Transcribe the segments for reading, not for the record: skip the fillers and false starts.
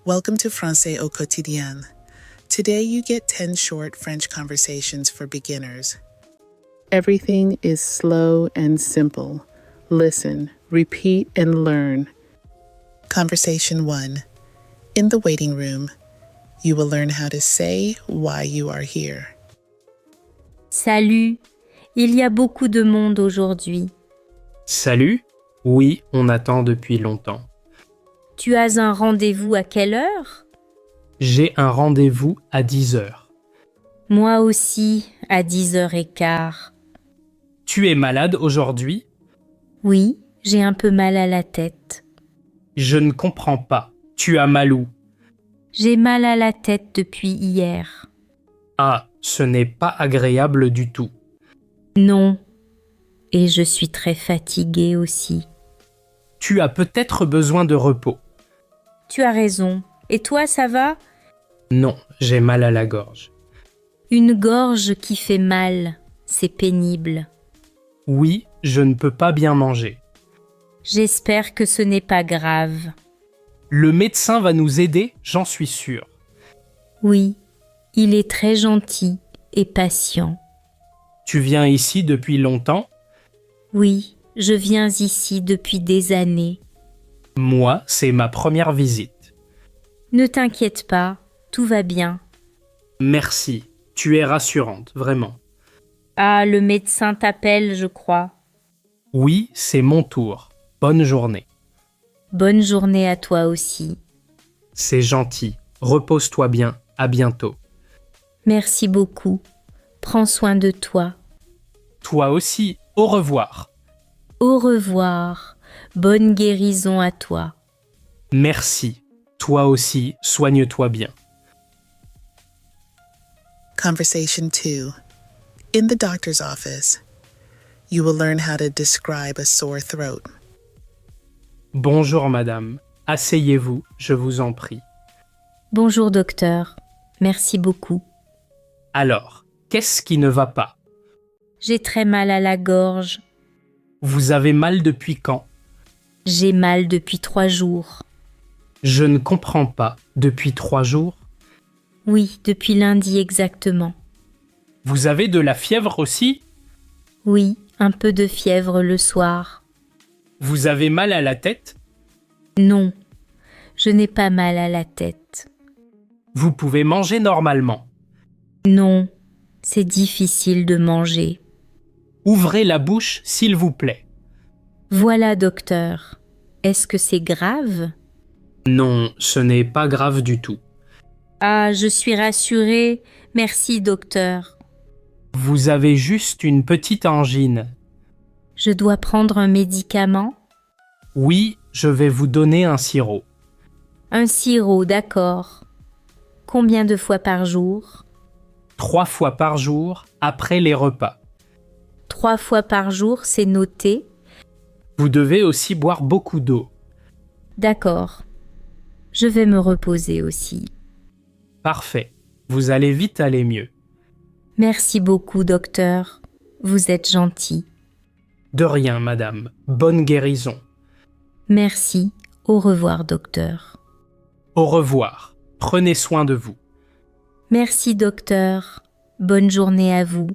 Welcome to Français au quotidien. Today you get 10 short French conversations for beginners. Everything is slow and simple. Listen, repeat, and learn. Conversation 1. In the waiting room, you will learn how to say why you are here. Salut, il y a beaucoup de monde aujourd'hui. Salut? Oui, on attend depuis longtemps. Tu as un rendez-vous à quelle heure? J'ai un rendez-vous à 10 heures. Moi aussi, à 10h15. Tu es malade aujourd'hui? Oui, j'ai un peu mal à la tête. Je ne comprends pas. Tu as mal où? J'ai mal à la tête depuis hier. Ah, ce n'est pas agréable du tout. Non. Et je suis très fatiguée aussi. Tu as peut-être besoin de repos. Tu as raison. Et toi, ça va? Non, j'ai mal à la gorge. Une gorge qui fait mal, c'est pénible. Oui, je ne peux pas bien manger. J'espère que ce n'est pas grave. Le médecin va nous aider, j'en suis sûr. Oui, il est très gentil et patient. Tu viens ici depuis longtemps? Oui, je viens ici depuis des années. Moi, c'est ma première visite. Ne t'inquiète pas, tout va bien. Merci, tu es rassurante, vraiment. Ah, le médecin t'appelle, je crois. Oui, c'est mon tour. Bonne journée. Bonne journée à toi aussi. C'est gentil. Repose-toi bien. À bientôt. Merci beaucoup. Prends soin de toi. Toi aussi. Au revoir. Au revoir. Bonne guérison à toi. Merci. Toi aussi. Soigne-toi bien. Conversation 2. In the doctor's office, you will learn how to describe a sore throat. Bonjour madame. Asseyez-vous, je vous en prie. Bonjour docteur. Merci beaucoup. Alors, qu'est-ce qui ne va pas? J'ai très mal à la gorge. Vous avez mal depuis quand? J'ai mal depuis 3 jours. Je ne comprends pas. Depuis 3 jours? Oui, depuis lundi exactement. Vous avez de la fièvre aussi? Oui, un peu de fièvre le soir. Vous avez mal à la tête? Non, je n'ai pas mal à la tête. Vous pouvez manger normalement. Non, c'est difficile de manger. Ouvrez la bouche, s'il vous plaît. Voilà, docteur. Est-ce que c'est grave? Non, ce n'est pas grave du tout. Ah, je suis rassurée. Merci, docteur. Vous avez juste une petite angine. Je dois prendre un médicament? Oui, je vais vous donner un sirop. Un sirop, d'accord. Combien de fois par jour? 3 fois par jour, après les repas. 3 fois par jour, c'est noté. Vous devez aussi boire beaucoup d'eau. D'accord. Je vais me reposer aussi. Parfait. Vous allez vite aller mieux. Merci beaucoup, docteur. Vous êtes gentil. De rien, madame. Bonne guérison. Merci. Au revoir, docteur. Au revoir. Prenez soin de vous. Merci, docteur. Bonne journée à vous.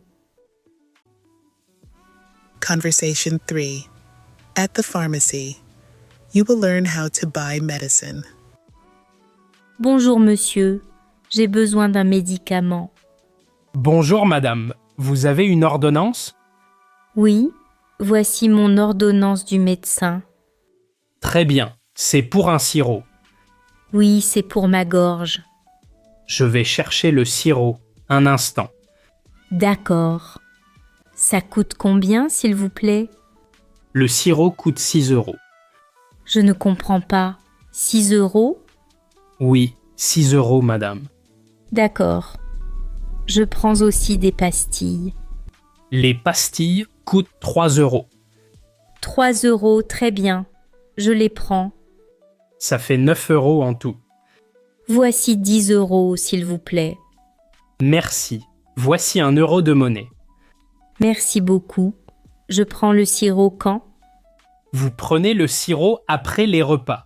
Conversation 3. At the pharmacy, you will learn how to buy medicine. Bonjour, monsieur. J'ai besoin d'un médicament. Bonjour, madame. Vous avez une ordonnance? Oui, voici mon ordonnance du médecin. Très bien. C'est pour un sirop. Oui, c'est pour ma gorge. Je vais chercher le sirop. Un instant. D'accord. Ça coûte combien, s'il vous plaît? Le sirop coûte 6 euros. Je ne comprends pas. 6 euros? Oui, 6 euros, madame. D'accord. Je prends aussi des pastilles. Les pastilles coûtent 3 euros. 3 euros, très bien. Je les prends. Ça fait 9 euros en tout. Voici 10 euros, s'il vous plaît. Merci. Voici 1 euro de monnaie. Merci beaucoup. Je prends le sirop quand? Vous prenez le sirop après les repas.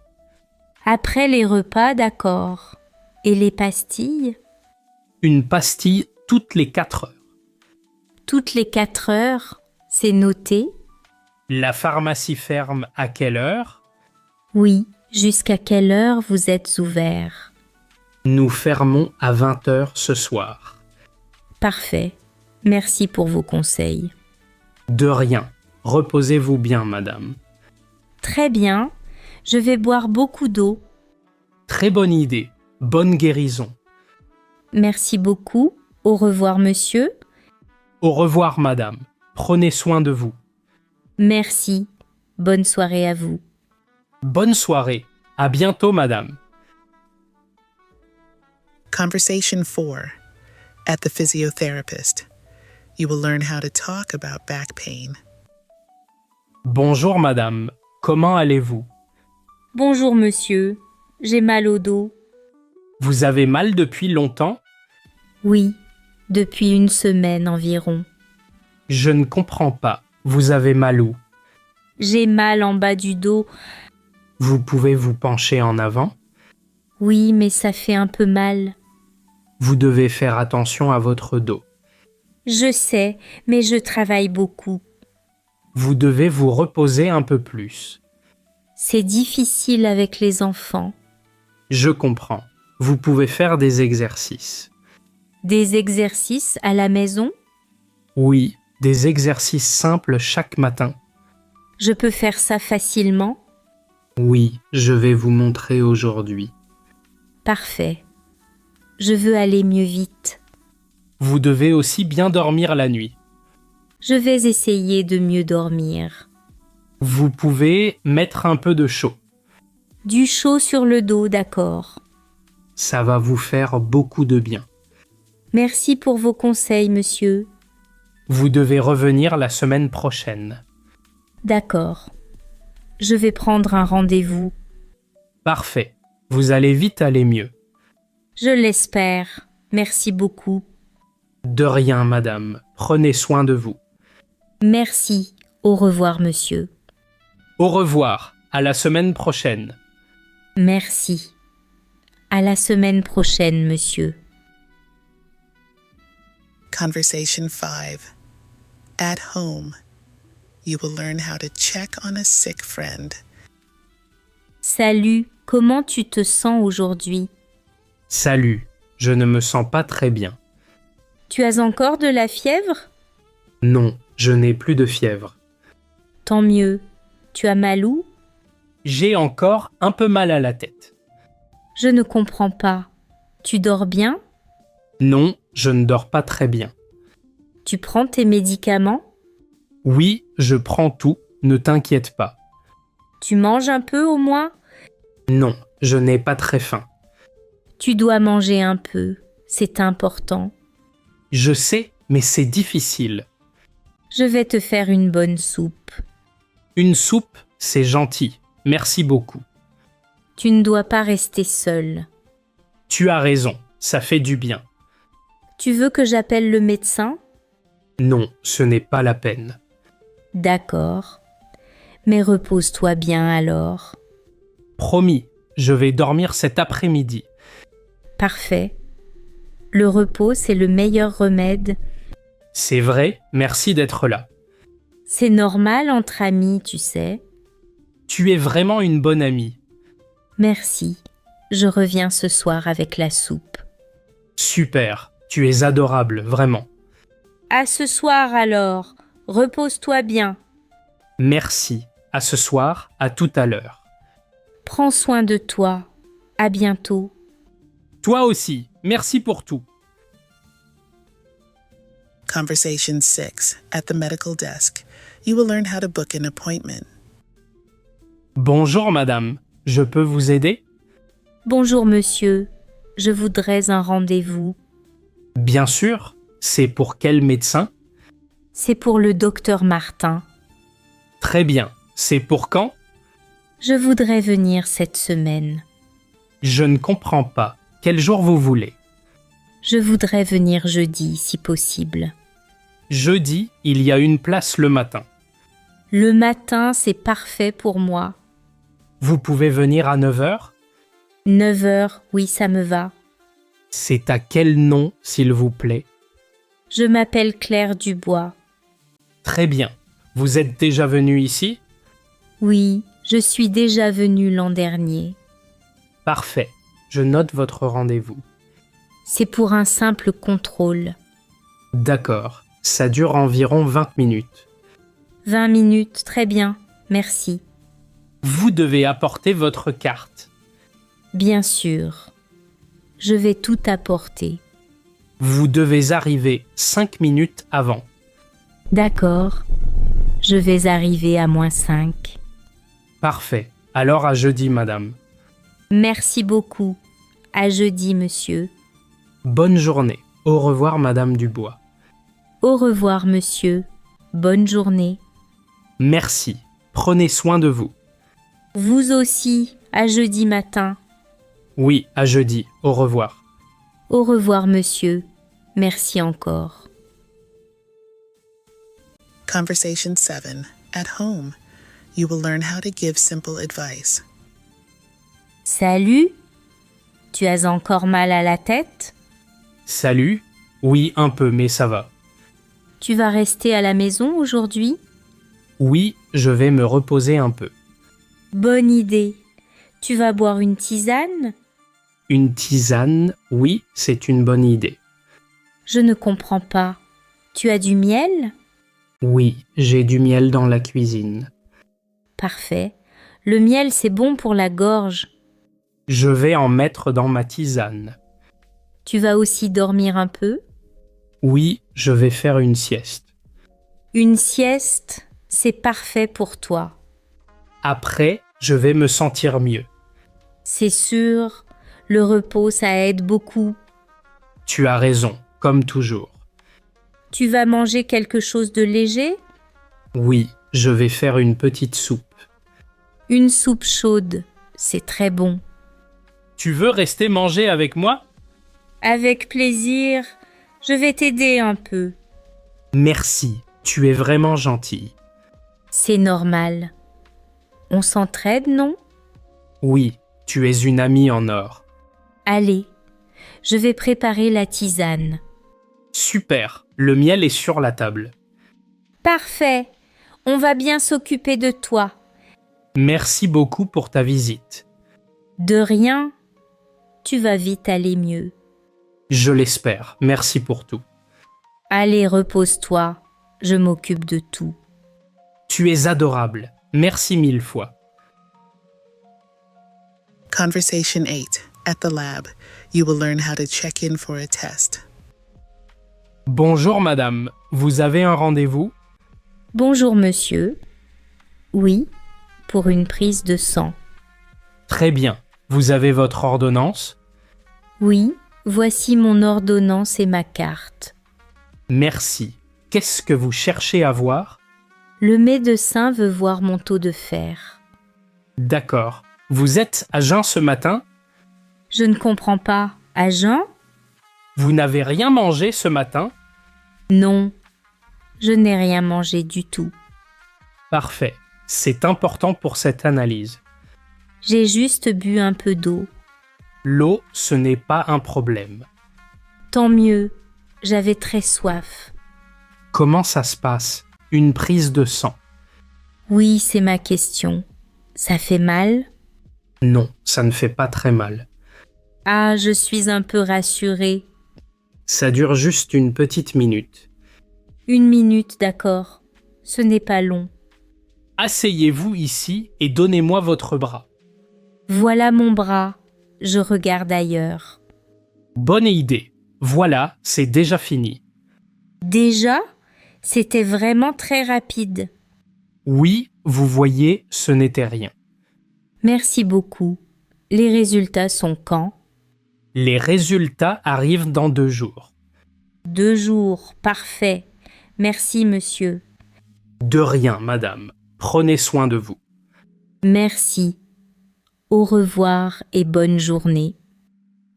Après les repas, d'accord. Et les pastilles? Une pastille toutes les 4 heures. Toutes les 4 heures, c'est noté? La pharmacie ferme à quelle heure? Oui. Jusqu'à quelle heure vous êtes ouvert? Nous fermons à 20 heures ce soir. Parfait. Merci pour vos conseils. De rien. Reposez-vous bien, madame. Très bien. Je vais boire beaucoup d'eau. Très bonne idée. Bonne guérison. Merci beaucoup. Au revoir, monsieur. Au revoir, madame. Prenez soin de vous. Merci. Bonne soirée à vous. Bonne soirée. À bientôt, madame. Conversation 4. At the physiotherapist. You will learn how to talk about back pain. Bonjour, madame. Comment allez-vous? Bonjour, monsieur. J'ai mal au dos. Vous avez mal depuis longtemps? Oui, depuis une semaine environ. Je ne comprends pas. Vous avez mal où? J'ai mal en bas du dos. Vous pouvez vous pencher en avant? Oui, mais ça fait un peu mal. Vous devez faire attention à votre dos. Je sais, mais je travaille beaucoup. Vous devez vous reposer un peu plus. C'est difficile avec les enfants. Je comprends. Vous pouvez faire des exercices. Des exercices à la maison? Oui, des exercices simples chaque matin. Je peux faire ça facilement? Oui, je vais vous montrer aujourd'hui. Parfait. Je veux aller mieux vite. Vous devez aussi bien dormir la nuit. Je vais essayer de mieux dormir. Vous pouvez mettre un peu de chaud. Du chaud sur le dos, d'accord. Ça va vous faire beaucoup de bien. Merci pour vos conseils, monsieur. Vous devez revenir la semaine prochaine. D'accord. Je vais prendre un rendez-vous. Parfait. Vous allez vite aller mieux. Je l'espère. Merci beaucoup. De rien, madame. Prenez soin de vous. Merci. Au revoir, monsieur. Au revoir. À la semaine prochaine. Merci. À la semaine prochaine, monsieur. Conversation 5. At home. You will learn how to check on a sick friend. Salut, comment tu te sens aujourd'hui? Salut. Je ne me sens pas très bien. Tu as encore de la fièvre? Non, je n'ai plus de fièvre. Tant mieux. Tu as mal où? J'ai encore un peu mal à la tête. Je ne comprends pas. Tu dors bien? Non, je ne dors pas très bien. Tu prends tes médicaments? Oui, je prends tout, ne t'inquiète pas. Tu manges un peu au moins? Non, je n'ai pas très faim. Tu dois manger un peu. C'est important. Je sais, mais c'est difficile. Je vais te faire une bonne soupe. Une soupe, c'est gentil. Merci beaucoup. Tu ne dois pas rester seul. Tu as raison, ça fait du bien. Tu veux que j'appelle le médecin? Non, ce n'est pas la peine. D'accord. Mais repose-toi bien alors. Promis, je vais dormir cet après-midi. Parfait. Le repos, c'est le meilleur remède. C'est vrai, merci d'être là. C'est normal entre amis, tu sais. Tu es vraiment une bonne amie. Merci. Je reviens ce soir avec la soupe. Super, tu es adorable, vraiment. À ce soir alors. Repose-toi bien. Merci. À ce soir, à tout à l'heure. Prends soin de toi. À bientôt. Toi aussi, merci pour tout. Conversation 6. At the medical desk. You will learn how to book an appointment. Bonjour madame, je peux vous aider? Bonjour monsieur. Je voudrais un rendez-vous. Bien sûr, c'est pour quel médecin? C'est pour le docteur Martin. Très bien, c'est pour quand? Je voudrais venir cette semaine. Je ne comprends pas. Quel jour vous voulez? Je voudrais venir jeudi, si possible. Jeudi, il y a une place le matin. Le matin, c'est parfait pour moi. Vous pouvez venir à 9 heures? 9 heures, oui, ça me va. C'est à quel nom, s'il vous plaît? Je m'appelle Claire Dubois. Très bien. Vous êtes déjà venu ici? Oui, je suis déjà venue l'an dernier. Parfait. Je note votre rendez-vous. C'est pour un simple contrôle. D'accord. Ça dure environ 20 minutes. 20 minutes, très bien, merci. Vous devez apporter votre carte. Bien sûr. Je vais tout apporter. Vous devez arriver 5 minutes avant. D'accord. Je vais arriver à -5. Parfait. Alors à jeudi, madame. Merci beaucoup. À jeudi, monsieur. Bonne journée. Au revoir, madame Dubois. Au revoir, monsieur. Bonne journée. Merci. Prenez soin de vous. Vous aussi, à jeudi matin. Oui, à jeudi. Au revoir. Au revoir, monsieur. Merci encore. Conversation 7. At home, you will learn how to give simple advice. Salut. Tu as encore mal à la tête? Salut. Oui, un peu, mais ça va. Tu vas rester à la maison aujourd'hui? Oui, je vais me reposer un peu. Bonne idée. Tu vas boire une tisane? Une tisane, oui, c'est une bonne idée. Je ne comprends pas. Tu as du miel? Oui, j'ai du miel dans la cuisine. Parfait. Le miel, c'est bon pour la gorge. Je vais en mettre dans ma tisane. Tu vas aussi dormir un peu? Oui, je vais faire une sieste. Une sieste, c'est parfait pour toi. Après, je vais me sentir mieux. C'est sûr, le repos, ça aide beaucoup. Tu as raison, comme toujours. Tu vas manger quelque chose de léger? Oui, je vais faire une petite soupe. Une soupe chaude, c'est très bon. Tu veux rester manger avec moi? Avec plaisir, je vais t'aider un peu. Merci, tu es vraiment gentille. C'est normal. On s'entraide, non? Oui, tu es une amie en or. Allez, je vais préparer la tisane. Super, le miel est sur la table. Parfait, on va bien s'occuper de toi. Merci beaucoup pour ta visite. De rien, tu vas vite aller mieux. Je l'espère, merci pour tout. Allez, repose-toi, je m'occupe de tout. Tu es adorable, merci 1000 fois. Conversation 8. At the lab, you will learn how to check in for a test. Bonjour madame, vous avez un rendez-vous? Bonjour monsieur. Oui, pour une prise de sang. Très bien, vous avez votre ordonnance? Oui, voici mon ordonnance et ma carte. Merci. Qu'est-ce que vous cherchez à voir? Le médecin veut voir mon taux de fer. D'accord. Vous êtes à jeun ce matin? Je ne comprends pas. À jeun? Vous n'avez rien mangé ce matin? Non, je n'ai rien mangé du tout. Parfait. C'est important pour cette analyse. J'ai juste bu un peu d'eau. L'eau, ce n'est pas un problème. Tant mieux, j'avais très soif. Comment ça se passe? Une prise de sang? Oui, c'est ma question. Ça fait mal? Non, ça ne fait pas très mal. Ah, je suis un peu rassurée. Ça dure juste une petite minute. 1 minute, d'accord. Ce n'est pas long. Asseyez-vous ici et donnez-moi votre bras. Voilà mon bras. Je regarde ailleurs. Bonne idée. Voilà, c'est déjà fini. Déjà? C'était vraiment très rapide. Oui, vous voyez, ce n'était rien. Merci beaucoup. Les résultats sont quand? Les résultats arrivent dans 2 jours. 2 jours, parfait. Merci, monsieur. De rien, madame. Prenez soin de vous. Merci. Au revoir et bonne journée.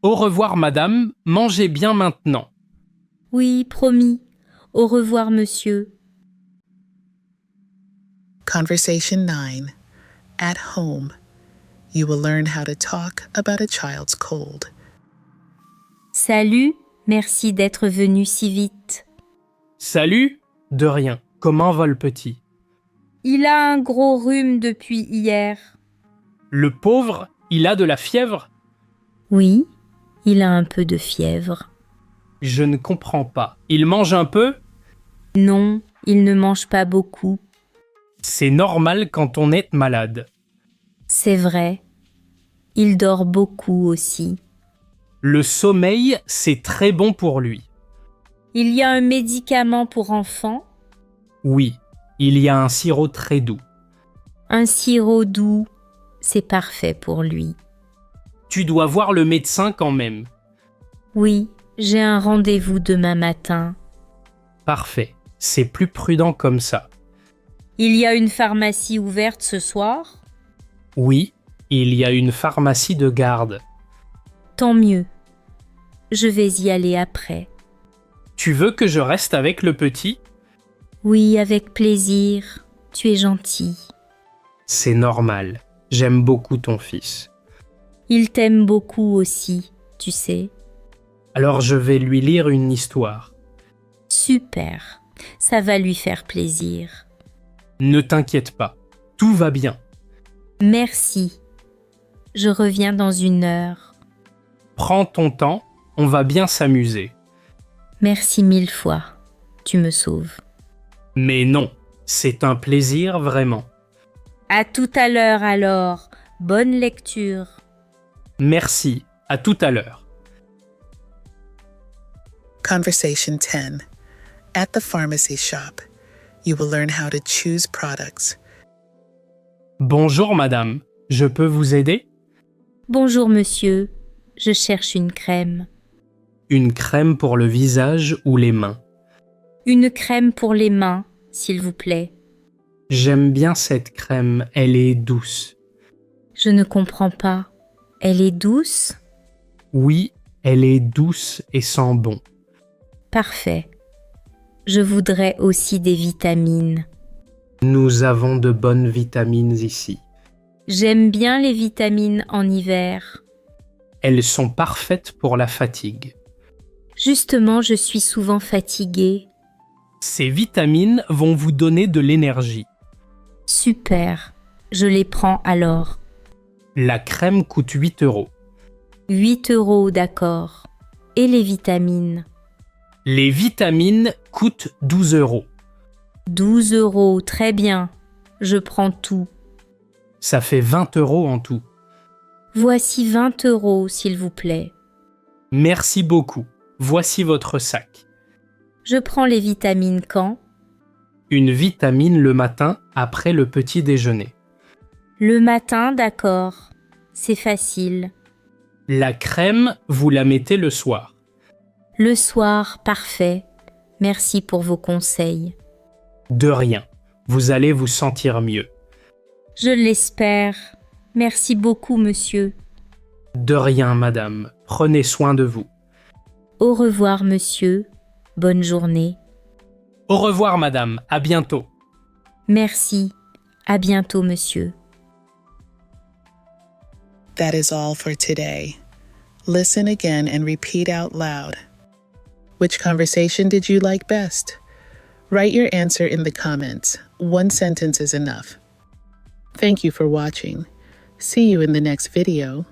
Au revoir, madame. Mangez bien maintenant. Oui, promis. Au revoir, monsieur. Conversation 9. At home, You will learn how to talk about a child's cold. Salut, merci d'être venu si vite. Salut, de rien. Comment va le petit? Il a un gros rhume depuis hier. Le pauvre, il a de la fièvre? Oui, il a un peu de fièvre. Je ne comprends pas. Il mange un peu? Non, il ne mange pas beaucoup. C'est normal quand on est malade. C'est vrai. Il dort beaucoup aussi. Le sommeil, c'est très bon pour lui. Il y a un médicament pour enfants, Oui, il y a un sirop très doux. un sirop doux. C'est parfait pour lui. Tu dois voir le médecin quand même. Oui, j'ai un rendez-vous demain matin. Parfait, c'est plus prudent comme ça. Il y a une pharmacie ouverte ce soir? Oui, il y a une pharmacie de garde. Tant mieux. Je vais y aller après. Tu veux que je reste avec le petit? Oui, avec plaisir. Tu es gentil. C'est normal. J'aime beaucoup ton fils. Il t'aime beaucoup aussi, tu sais. Alors je vais lui lire une histoire. Super. Ça va lui faire plaisir. Ne t'inquiète pas, tout va bien. Merci. Je reviens dans 1 heure. Prends ton temps, on va bien s'amuser. Merci 1000 fois. Tu me sauves. Mais non, c'est un plaisir vraiment. À tout à l'heure alors. Bonne lecture. Merci, à tout à l'heure. Conversation 10. At the pharmacy shop, you will learn how to choose products. Bonjour madame, je peux vous aider? Bonjour monsieur. Je cherche une crème. Une crème pour le visage ou les mains. Une crème pour les mains, s'il vous plaît. J'aime bien cette crème, elle est douce. Je ne comprends pas. Elle est douce? Oui, elle est douce et sent bon. Parfait. Je voudrais aussi des vitamines. Nous avons de bonnes vitamines ici. J'aime bien les vitamines en hiver. Elles sont parfaites pour la fatigue. Justement, je suis souvent fatiguée. Ces vitamines vont vous donner de l'énergie. Super. Je les prends alors. La crème coûte 8 €. 8 €, d'accord. Et les vitamines? Les vitamines coûtent 12 €. 12 €, très bien. Je prends tout. Ça fait 20 € en tout. Voici 20 €, s'il vous plaît. Merci beaucoup. Voici votre sac. Je prends les vitamines quand? Une vitamine le matin après le petit déjeuner. Le matin, d'accord. C'est facile. La crème, vous la mettez le soir. Le soir, parfait. Merci pour vos conseils. De rien. Vous allez vous sentir mieux. Je l'espère. Merci beaucoup, monsieur. De rien, madame. Prenez soin de vous. Au revoir, monsieur. Bonne journée. Au revoir, madame. À bientôt. Merci. À bientôt, monsieur. That is all for today. Listen again and repeat out loud. Which conversation did you like best? Write your answer in the comments. 1 sentence is enough. Thank you for watching. See you in the next video.